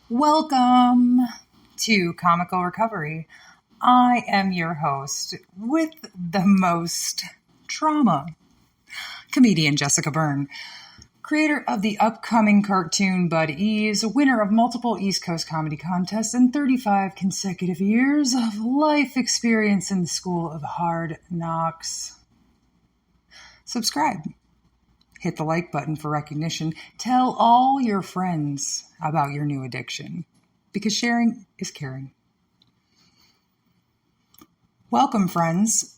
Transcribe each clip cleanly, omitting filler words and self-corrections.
Welcome to Comical Recovery. I am your host with the most trauma, comedian Jessica Byrne, creator of the upcoming cartoon Bud Ease, winner of multiple East Coast comedy contests and 35 consecutive years of life experience in the School of Hard Knocks. Subscribe. Hit the like button for recognition. Tell all your friends about your new addiction, because sharing is caring. Welcome, friends.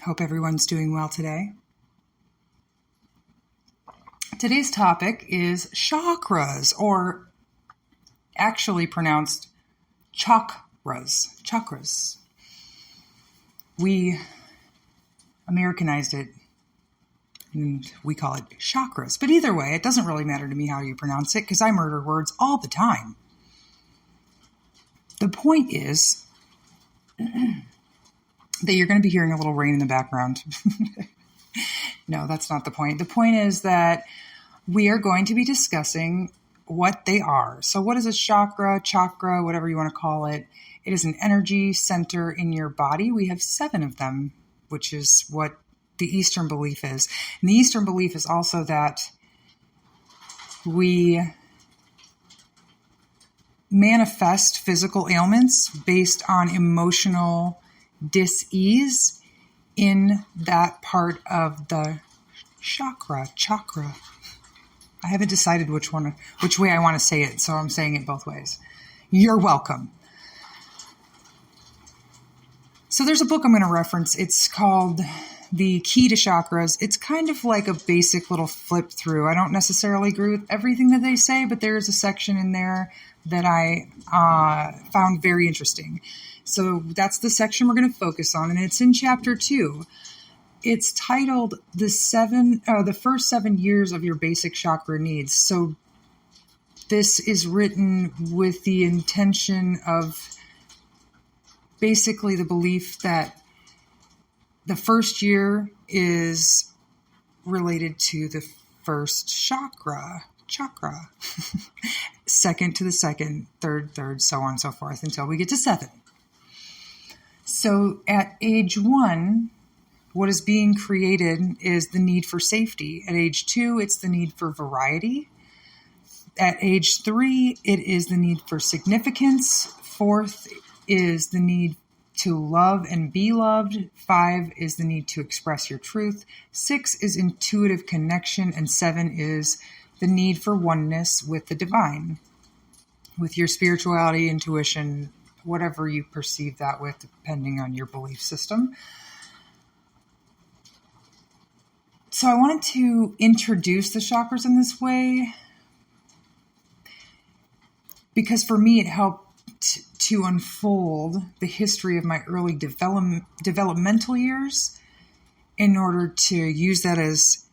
Hope everyone's doing well today. Today's topic is chakras, or actually pronounced chakras. We Americanized it, and we call it chakras. But either way, it doesn't really matter to me how you pronounce it, because I murder words all the time. The point is that you're going to be hearing a little rain in the background. No, that's not the point. The point is that we are going to be discussing what they are. So what is a chakra, whatever you want to call it? It is an energy center in your body. We have 7 of them, which is what the Eastern belief is. And the Eastern belief is also that we manifest physical ailments based on emotional dis-ease in that part of the chakra. I haven't decided which way I want to say it, so I'm saying it both ways. You're welcome. So there's a book I'm going to reference. It's called The Key to Chakras. It's kind of like a basic little flip through. I don't necessarily agree with everything that they say, but there's a section in there that I found very interesting. So that's the section we're going to focus on, and it's in chapter 2. It's titled the first 7 years of your basic chakra needs. So this is written with the intention of basically the belief that the first year is related to the first chakra, second to the second, third, so on and so forth until we get to 7. So at age 1, what is being created is the need for safety. At age 2, it's the need for variety. At age 3, it is the need for significance. 4th is the need to love and be loved. 5 is the need to express your truth. 6 is intuitive connection. And 7 is the need for oneness with the divine, with your spirituality, intuition, whatever you perceive that with, depending on your belief system. So I wanted to introduce the chakras in this way because for me it helped to unfold the history of my early developmental years in order to use that as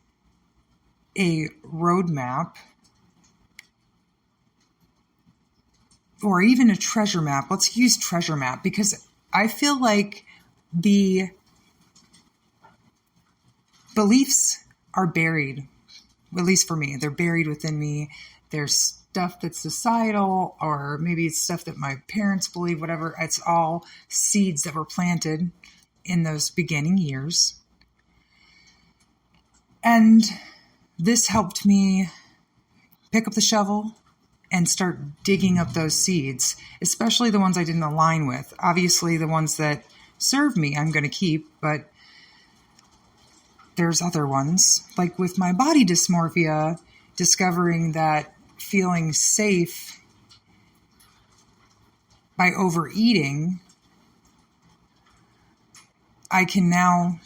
a roadmap or even a treasure map. Let's use treasure map because I feel like the beliefs are buried, at least for me. They're buried within me. There's stuff that's societal, or maybe it's stuff that my parents believe, whatever. It's all seeds that were planted in those beginning years. And this helped me pick up the shovel and start digging up those seeds, especially the ones I didn't align with. Obviously, the ones that serve me, I'm going to keep, but there's other ones. Like with my body dysmorphia, discovering that feeling safe by overeating, I can now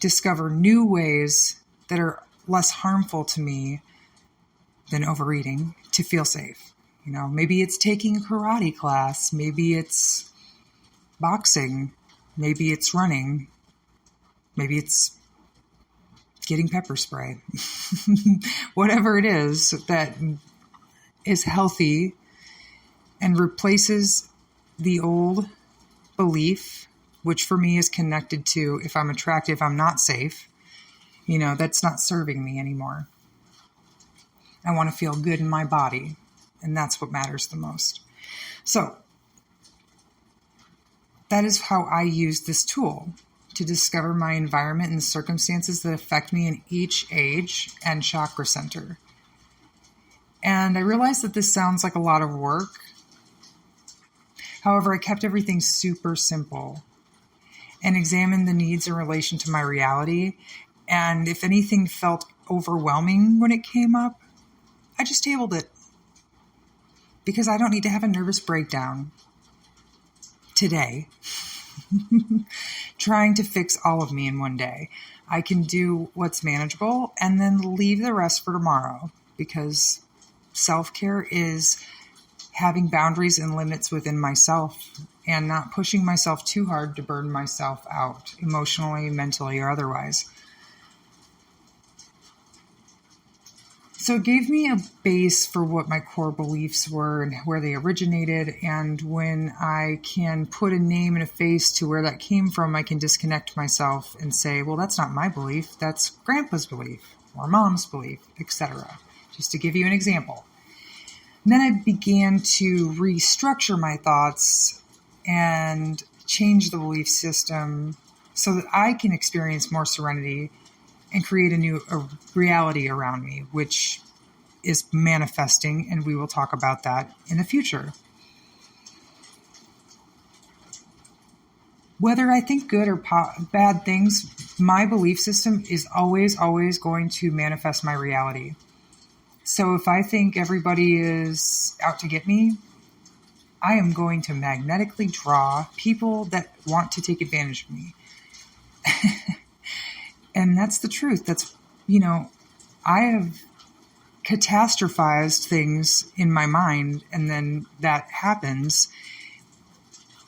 discover new ways that are less harmful to me than overeating to feel safe. You know, maybe it's taking a karate class, maybe it's boxing, maybe it's running, maybe it's getting pepper spray. Whatever it is that is healthy and replaces the old belief, which for me is connected to if I'm attractive, I'm not safe. That's not serving me anymore. I want to feel good in my body, and that's what matters the most. So that is how I use this tool to discover my environment and the circumstances that affect me in each age and chakra center. And I realized that this sounds like a lot of work. However, I kept everything super simple and examined the needs in relation to my reality. And if anything felt overwhelming when it came up, I just tabled it. Because I don't need to have a nervous breakdown today trying to fix all of me in one day. I can do what's manageable and then leave the rest for tomorrow, because self-care is having boundaries and limits within myself and not pushing myself too hard to burn myself out emotionally, mentally, or otherwise. So it gave me a base for what my core beliefs were and where they originated. And when I can put a name and a face to where that came from, I can disconnect myself and say, well, that's not my belief. That's grandpa's belief or mom's belief, etc. Just to give you an example. And then I began to restructure my thoughts and change the belief system so that I can experience more serenity and create a reality around me, which is manifesting, and we will talk about that in the future. Whether I think good or bad things, my belief system is always, always going to manifest my reality. So if I think everybody is out to get me, I am going to magnetically draw people that want to take advantage of me. And that's the truth. That's, I have catastrophized things in my mind, and then that happens.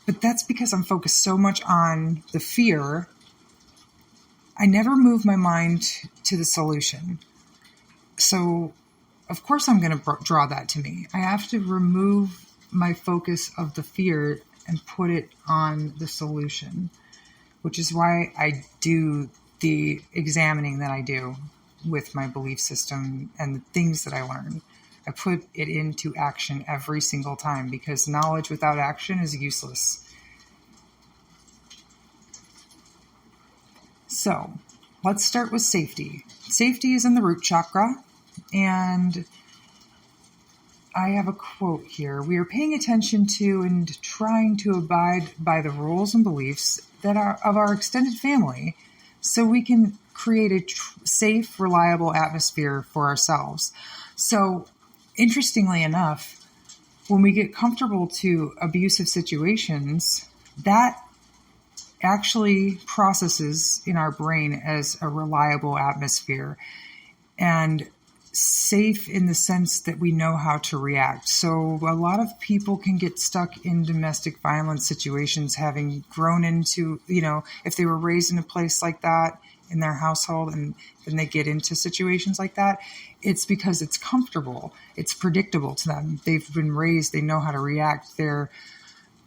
But that's because I'm focused so much on the fear. I never move my mind to the solution. So, of course, I'm going to draw that to me. I have to remove my focus of the fear and put it on the solution, which is why I do the examining that I do with my belief system and the things that I learn. I put it into action every single time, because knowledge without action is useless. So let's start with safety. Safety is in the root chakra, and I have a quote here. We are paying attention to and trying to abide by the rules and beliefs that are of our extended family, so we can create a safe, reliable atmosphere for ourselves. So, interestingly enough, when we get comfortable to abusive situations, that actually processes in our brain as a reliable atmosphere and safe in the sense that we know how to react. So a lot of people can get stuck in domestic violence situations, having grown into, if they were raised in a place like that in their household, and then they get into situations like that, it's because it's comfortable. It's predictable to them. They've been raised, they know how to react. Their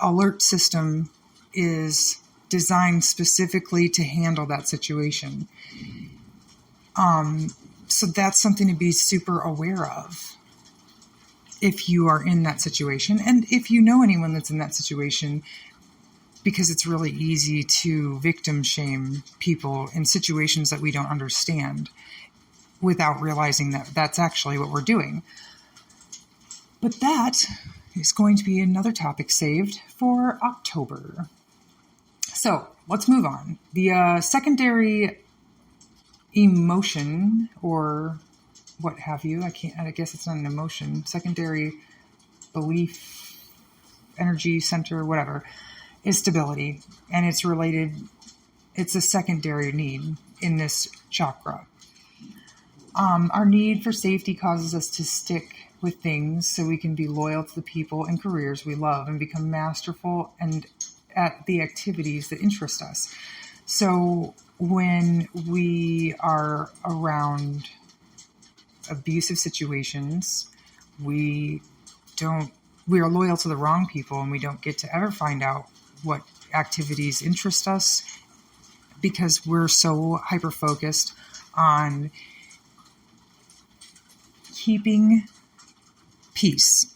alert system is designed specifically to handle that situation. So that's something to be super aware of if you are in that situation, and if you know anyone that's in that situation, because it's really easy to victim shame people in situations that we don't understand without realizing that that's actually what we're doing. But that is going to be another topic saved for October. So let's move on. The secondary emotion, or what have you, I guess it's not an emotion, secondary belief, energy center, whatever, is stability. And it's a secondary need in this chakra. Our need for safety causes us to stick with things so we can be loyal to the people and careers we love and become masterful and at the activities that interest us. So when we are around abusive situations, we are loyal to the wrong people, and we don't get to ever find out what activities interest us because we're so hyper-focused on keeping peace.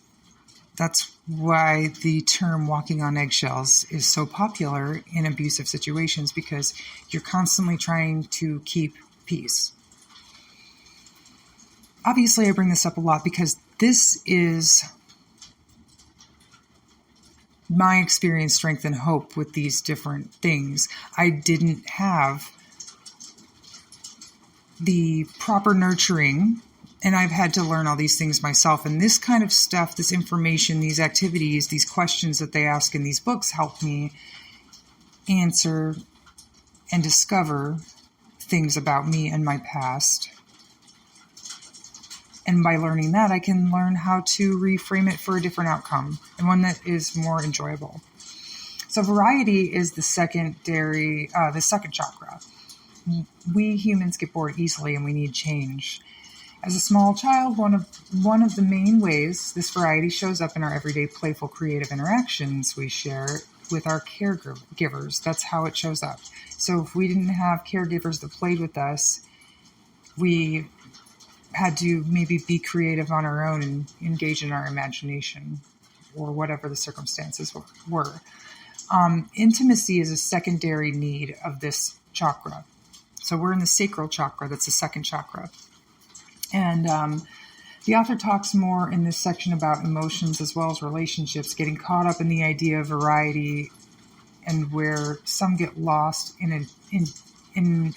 That's why the term walking on eggshells is so popular in abusive situations, because you're constantly trying to keep peace. Obviously, I bring this up a lot because this is my experience, strength, and hope with these different things. I didn't have the proper nurturing, and I've had to learn all these things myself. And this kind of stuff, this information, these activities, these questions that they ask in these books help me answer and discover things about me and my past. And by learning that, I can learn how to reframe it for a different outcome, and one that is more enjoyable. So variety is the second chakra. We humans get bored easily, and we need change. As a small child, one of the main ways this variety shows up in our everyday playful, creative interactions we share with our caregivers. That's how it shows up. So if we didn't have caregivers that played with us, we had to maybe be creative on our own and engage in our imagination, or whatever the circumstances were. Intimacy is a secondary need of this chakra. So we're in the sacral chakra. That's the second chakra. And the author talks more in this section about emotions as well as relationships, getting caught up in the idea of variety, and where some get lost in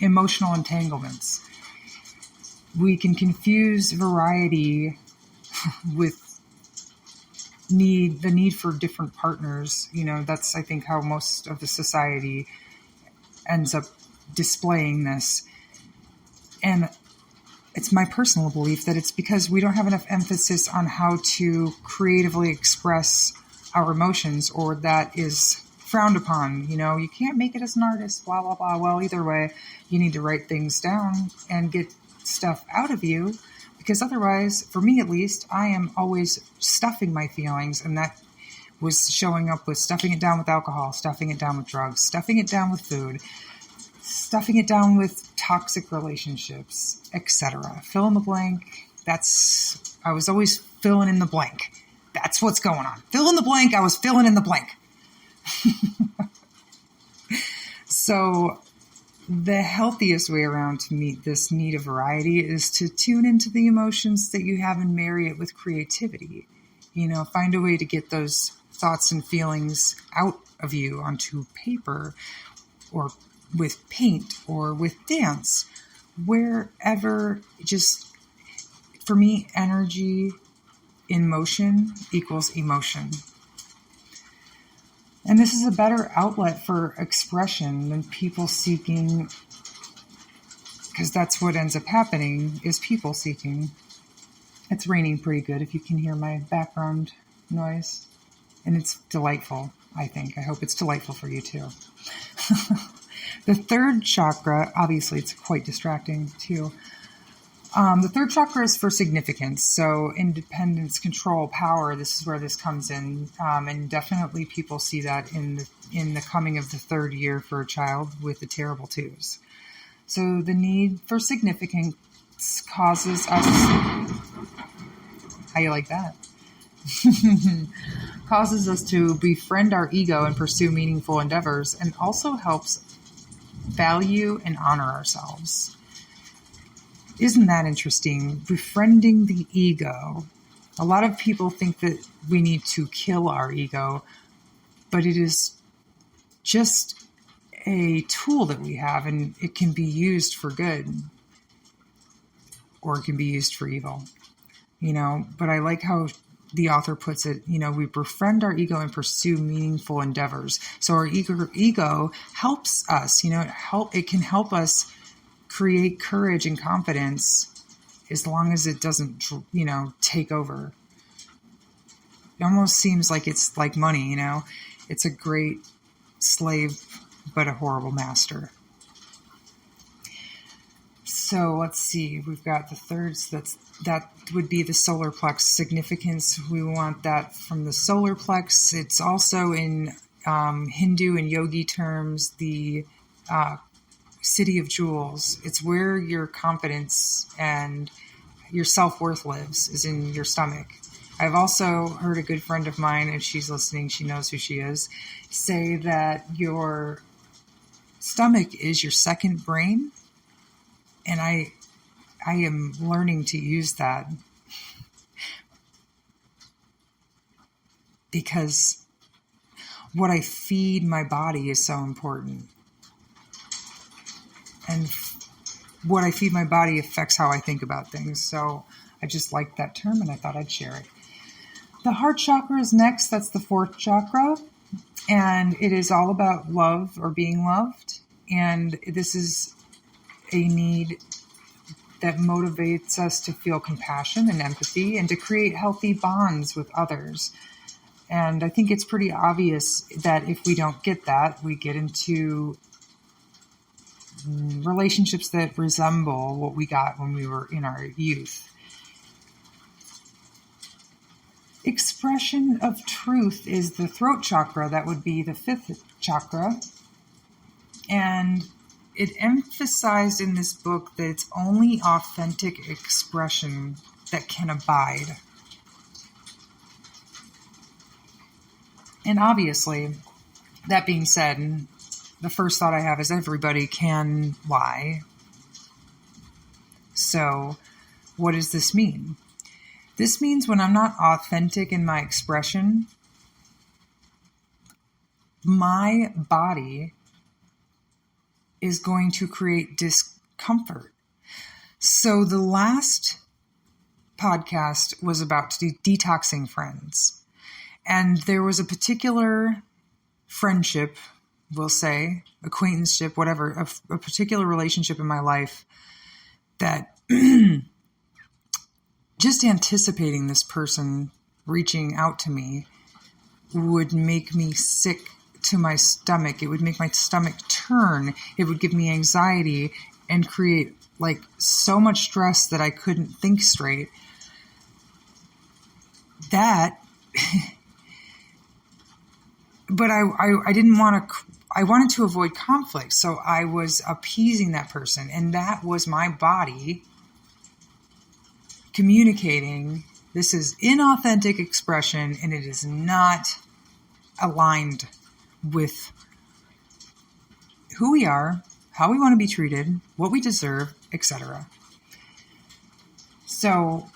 emotional entanglements. We can confuse variety with the need for different partners. That's, I think, how most of the society ends up displaying this. And it's my personal belief that it's because we don't have enough emphasis on how to creatively express our emotions, or that is frowned upon. You can't make it as an artist, blah, blah, blah. Well, either way, you need to write things down and get stuff out of you, because otherwise, for me at least, I am always stuffing my feelings, and that was showing up with stuffing it down with alcohol, stuffing it down with drugs, stuffing it down with food, stuffing it down with toxic relationships, etc. Fill in the blank. I was always filling in the blank. That's what's going on. Fill in the blank. I was filling in the blank. So the healthiest way around to meet this need of variety is to tune into the emotions that you have and marry it with creativity. Find a way to get those thoughts and feelings out of you onto paper, or with paint, or with dance, wherever. Just, for me, energy in motion equals emotion. And this is a better outlet for expression than people seeking, because that's what ends up happening, is people seeking. It's raining pretty good, if you can hear my background noise. And it's delightful, I think. I hope it's delightful for you too. The third chakra, obviously it's quite distracting too. The third chakra is for significance. So independence, control, power, this is where this comes in. And definitely people see that in the coming of the third year for a child with the terrible twos. So the need for significance causes us... How you like that? Causes us to befriend our ego and pursue meaningful endeavors, and also helps value and honor ourselves. Isn't that interesting? Befriending the ego. A lot of people think that we need to kill our ego, but it is just a tool that we have, and it can be used for good, or it can be used for evil. But I like how the author puts it, we befriend our ego and pursue meaningful endeavors. So our ego helps us, it can help us create courage and confidence, as long as it doesn't, take over. It almost seems like it's like money, it's a great slave, but a horrible master. So let's see, we've got the thirds, that would be the solar plex significance. We want that from the solar plex. It's also in Hindu and yogi terms, the city of jewels. It's where your confidence and your self-worth lives, is in your stomach. I've also heard a good friend of mine, if she's listening, she knows who she is, say that your stomach is your second brain. And I am learning to use that because what I feed my body is so important. And what I feed my body affects how I think about things. So I just like that term and I thought I'd share it. The heart chakra is next. That's the fourth chakra. And it is all about love or being loved. And this is a need that motivates us to feel compassion and empathy and to create healthy bonds with others. And I think it's pretty obvious that if we don't get that, we get into relationships that resemble what we got when we were in our youth. Expression of truth is the throat chakra. That would be the fifth chakra. And it emphasized in this book that it's only authentic expression that can abide. And obviously, that being said, the first thought I have is everybody can lie. So, what does this mean? This means when I'm not authentic in my expression, my body is going to create discomfort. So the last podcast was about detoxing friends. And there was a particular friendship, we'll say, acquaintanceship, whatever, a particular relationship in my life that just anticipating this person reaching out to me would make me sick to my stomach. It would make my stomach turn. It would give me anxiety and create like so much stress that I couldn't think straight. That, but I didn't want to, I wanted to avoid conflict. So I was appeasing that person, and that was my body communicating, this is inauthentic expression and it is not aligned with who we are, how we want to be treated, what we deserve, etc. So,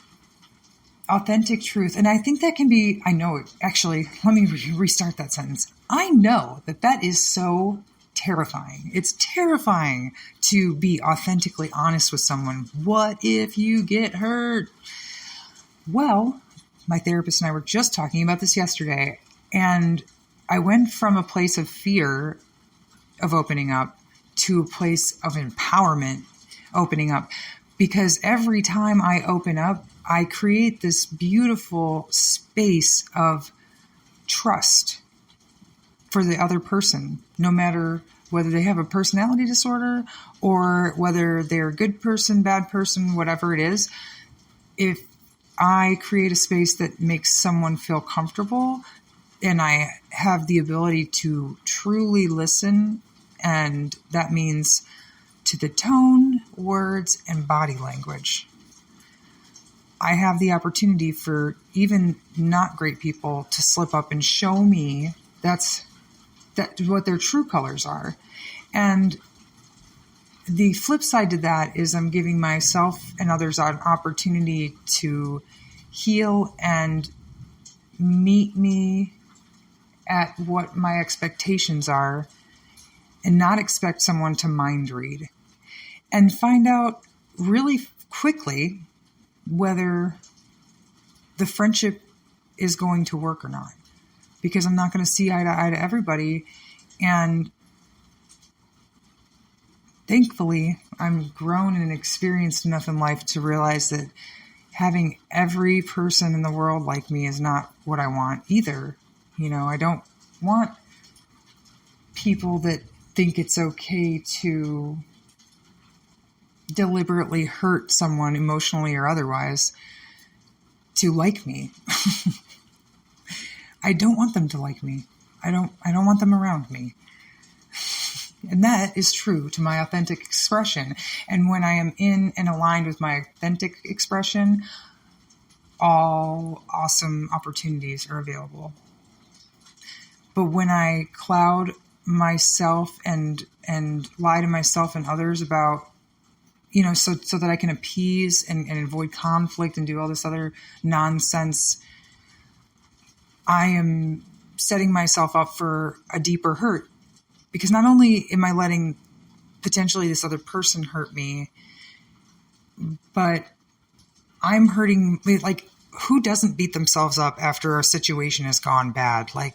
authentic truth. And I think that can be, I know, actually, let me restart that sentence. I know that is so terrifying. It's terrifying to be authentically honest with someone. What if you get hurt? Well, my therapist and I were just talking about this yesterday, and I went from a place of fear of opening up to a place of empowerment opening up, because every time I open up, I create this beautiful space of trust for the other person, no matter whether they have a personality disorder or whether they're a good person, bad person, whatever it is. If I create a space that makes someone feel comfortable, and I have the ability to truly listen, and that means to the tone, words, and body language, I have the opportunity for even not great people to slip up and show me that's what their true colors are. And the flip side to that is I'm giving myself and others an opportunity to heal and meet me at what my expectations are, and not expect someone to mind read, and find out really quickly whether the friendship is going to work or not, because I'm not going to see eye to everybody. And thankfully, I'm grown and experienced enough in life to realize that having every person in the world like me is not what I want either. You know, I don't want people that think it's okay to deliberately hurt someone emotionally or otherwise to like me. I don't want them to like me. I don't want them around me. And that is true to my authentic expression. And when I am in and aligned with my authentic expression, all awesome opportunities are available. But when I cloud myself and lie to myself and others about, so that I can appease and avoid conflict and do all this other nonsense, I am setting myself up for a deeper hurt. Because not only am I letting potentially this other person hurt me, but I'm hurting, like, who doesn't beat themselves up after a situation has gone bad? Like,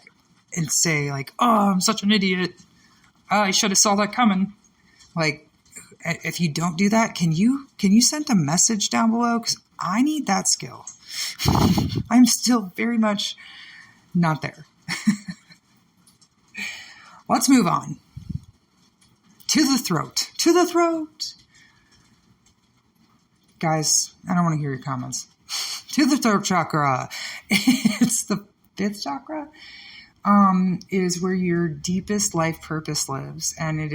and say, like, oh, I'm such an idiot. I should have saw that coming. Like, if you don't do that, can you send a message down below? Because I need that skill. I'm still very much not there. Let's move on. To the throat. To the throat. Guys, I don't want to hear your comments. To the throat chakra. It's the 5th chakra. Is where your deepest life purpose lives. And it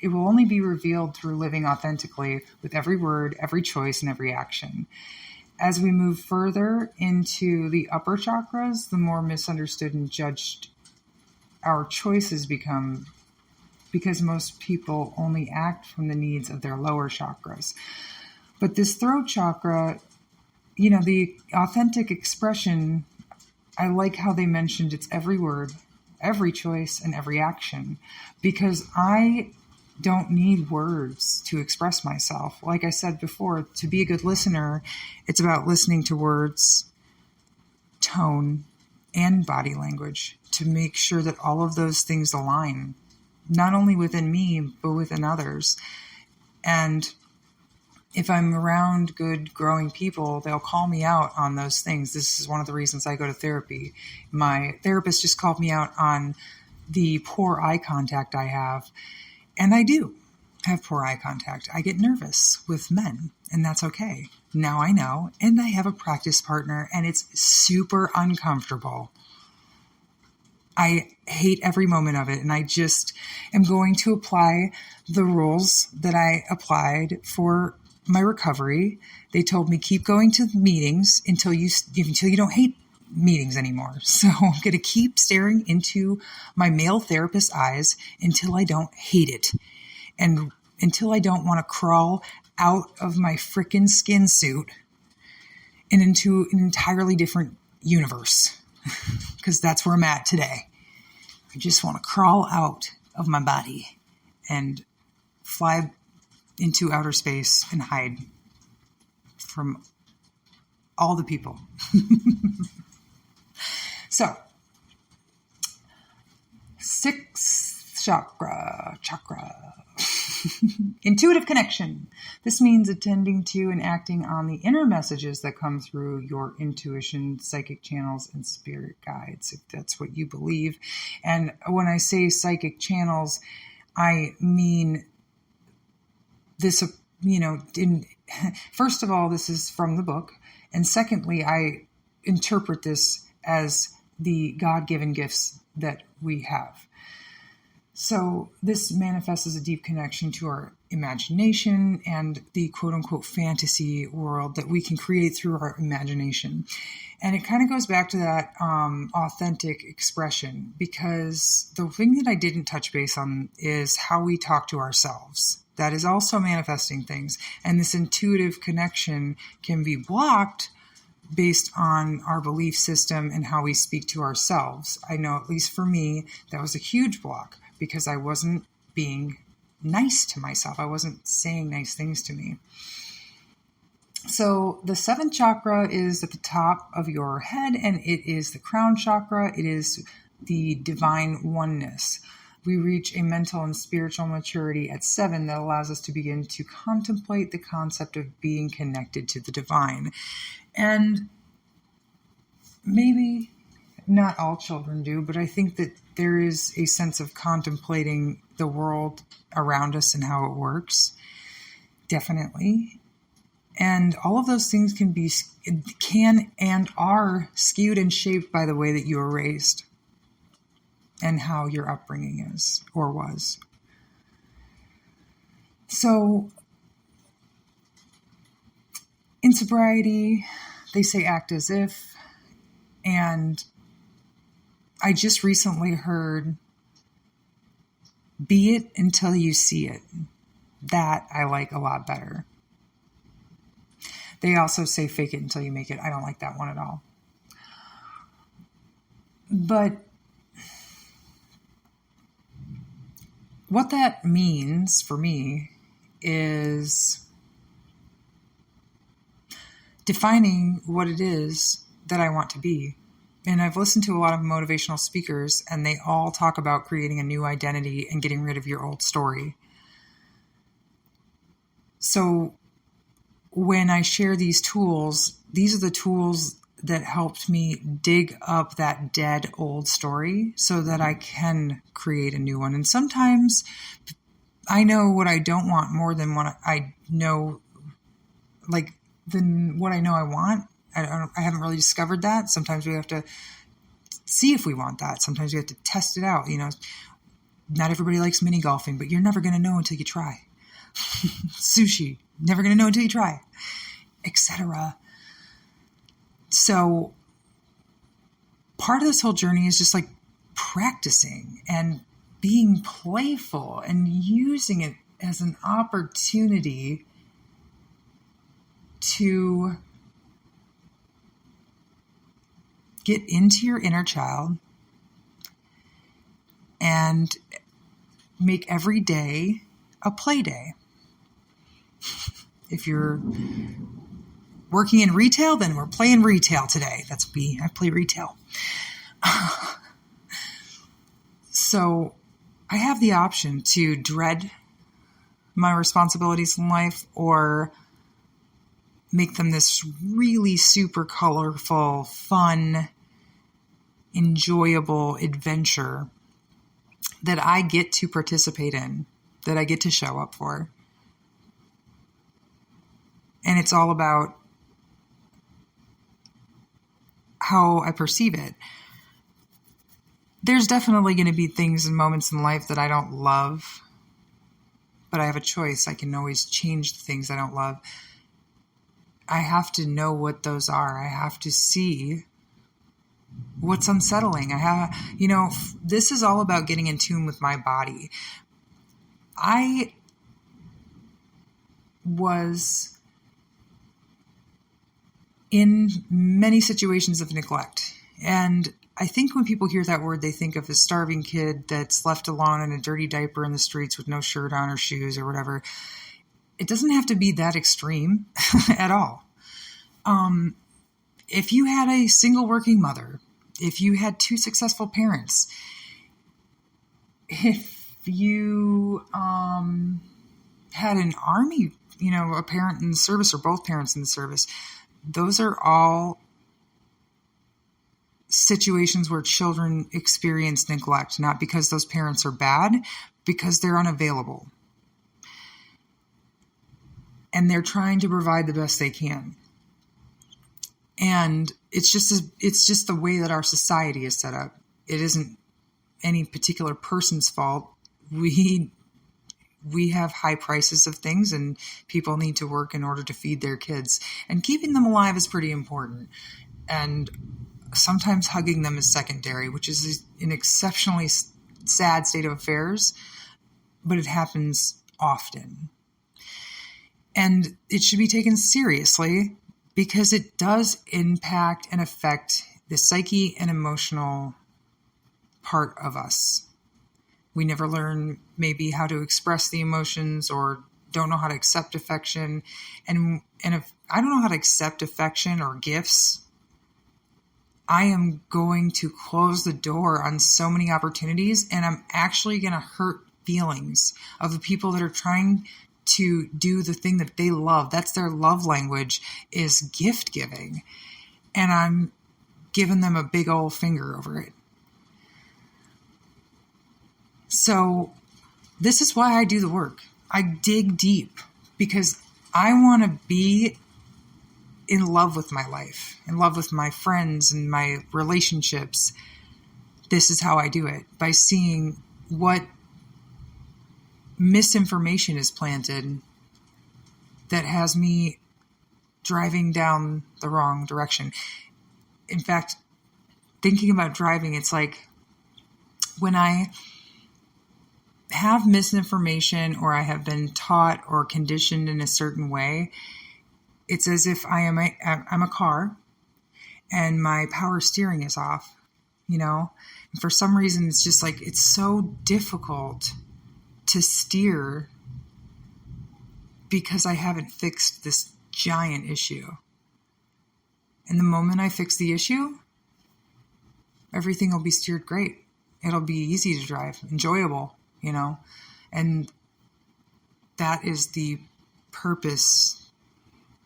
will only be revealed through living authentically with every word, every choice, and every action. As we move further into the upper chakras, the more misunderstood and judged our choices become, because most people only act from the needs of their lower chakras. But this throat chakra, the authentic expression, I like how they mentioned it's every word, every choice, and every action, because I don't need words to express myself. Like I said before, to be a good listener, it's about listening to words, tone, and body language to make sure that all of those things align, not only within me, but within others. And if I'm around good, growing people, they'll call me out on those things. This is one of the reasons I go to therapy. My therapist just called me out on the poor eye contact I have. And I do have poor eye contact. I get nervous with men, and that's okay. Now I know, and I have a practice partner, and it's super uncomfortable. I hate every moment of it, and I just am going to apply the rules that I applied for my recovery. They told me keep going to meetings until you don't hate meetings anymore. So I'm going to keep staring into my male therapist's eyes until I don't hate it, and until I don't want to crawl out of my frickin' skin suit and into an entirely different universe, because that's where I'm at today. I just want to crawl out of my body and fly into outer space and hide from all the people. So, 6th chakra. Intuitive connection. This means attending to and acting on the inner messages that come through your intuition, psychic channels, and spirit guides, if that's what you believe. And when I say psychic channels, I mean this, first of all, this is from the book. And secondly, I interpret this as the God-given gifts that we have. So this manifests as a deep connection to our imagination and the quote-unquote fantasy world that we can create through our imagination. And it kind of goes back to that authentic expression, because the thing that I didn't touch base on is how we talk to ourselves. That is also manifesting things. And this intuitive connection can be blocked based on our belief system and how we speak to ourselves. I know, at least for me, that was a huge block, because I wasn't being nice to myself. I wasn't saying nice things to me. So the 7th chakra is at the top of your head, and it is the crown chakra. It is the divine oneness. We reach a mental and spiritual maturity at 7 that allows us to begin to contemplate the concept of being connected to the divine. And maybe not all children do, but I think that there is a sense of contemplating the world around us and how it works. Definitely. And all of those things can and are skewed and shaped by the way that you were raised and how your upbringing is or was. So in sobriety, they say act as if, and I just recently heard be it until you see it. That I like a lot better. They also say fake it until you make it. I don't like that one at all. But what that means for me is defining what it is that I want to be. And I've listened to a lot of motivational speakers, and they all talk about creating a new identity and getting rid of your old story. So when I share these tools, these are the tools that helped me dig up that dead old story so that I can create a new one. And sometimes I know what I don't want more than what I know, like than what I know I want. I haven't really discovered that. Sometimes we have to see if we want that. Sometimes we have to test it out. You know, not everybody likes mini golfing, but you're never going to know until you try. Sushi, never going to know until you try, etc. So part of this whole journey is just like practicing and being playful and using it as an opportunity to get into your inner child and make every day a play day. If you're working in retail, then we're playing retail today. That's me. I play retail. So I have the option to dread my responsibilities in life or make them this really super colorful, fun, enjoyable adventure that I get to participate in, that I get to show up for. And it's all about how I perceive it. There's definitely going to be things and moments in life that I don't love, but I have a choice. I can always change the things I don't love. I have to know what those are. I have to see what's unsettling. This is all about getting in tune with my body. I was in many situations of neglect. And I think when people hear that word, they think of a starving kid that's left alone in a dirty diaper in the streets with no shirt on or shoes or whatever. It doesn't have to be that extreme at all. If you had a single working mother, if you had two successful parents, if you had an army, a parent in the service or both parents in the service, those are all situations where children experience neglect, not because those parents are bad, because they're unavailable. And they're trying to provide the best they can. And it's just the way that our society is set up. It isn't any particular person's fault. We have high prices of things, and people need to work in order to feed their kids. And keeping them alive is pretty important. And sometimes hugging them is secondary, which is an exceptionally sad state of affairs, but it happens often. And it should be taken seriously because it does impact and affect the psyche and emotional part of us. We never learn maybe how to express the emotions or don't know how to accept affection. And if I don't know how to accept affection or gifts, I am going to close the door on so many opportunities, and I'm actually going to hurt feelings of the people that are trying to do the thing that they love. That's their love language, is gift giving. And I'm giving them a big old finger over it. So this is why I do the work. I dig deep because I want to be in love with my life, in love with my friends and my relationships. This is how I do it, by seeing what misinformation is planted that has me driving down the wrong direction. In fact, thinking about driving, it's like when I have misinformation or I have been taught or conditioned in a certain way, it's as if I'm a car and my power steering is off, And for some reason, it's just like, it's so difficult to steer because I haven't fixed this giant issue. And the moment I fix the issue, everything will be steered great. It'll be easy to drive, enjoyable, and that is the purpose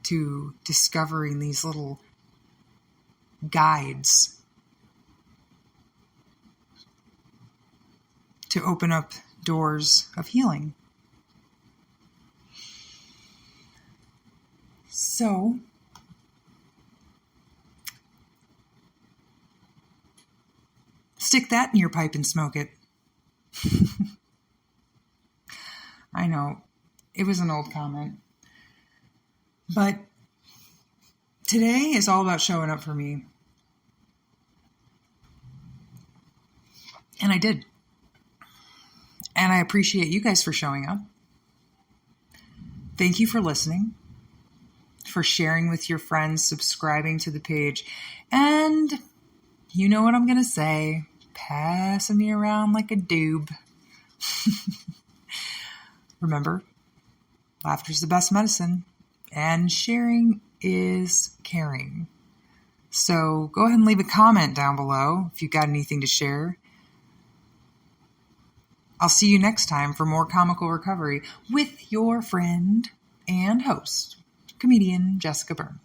to discovering these little guides to open up doors of healing. So, stick that in your pipe and smoke it. I know, it was an old comment. But today is all about showing up for me. And I did. And I appreciate you guys for showing up. Thank you for listening, for sharing with your friends, subscribing to the page. And you know what I'm going to say, passing me around like a doob. Remember, laughter's the best medicine, and sharing is caring. So go ahead and leave a comment down below if you've got anything to share. I'll see you next time for more Comical Recovery with your friend and host, comedian Jessica Byrne.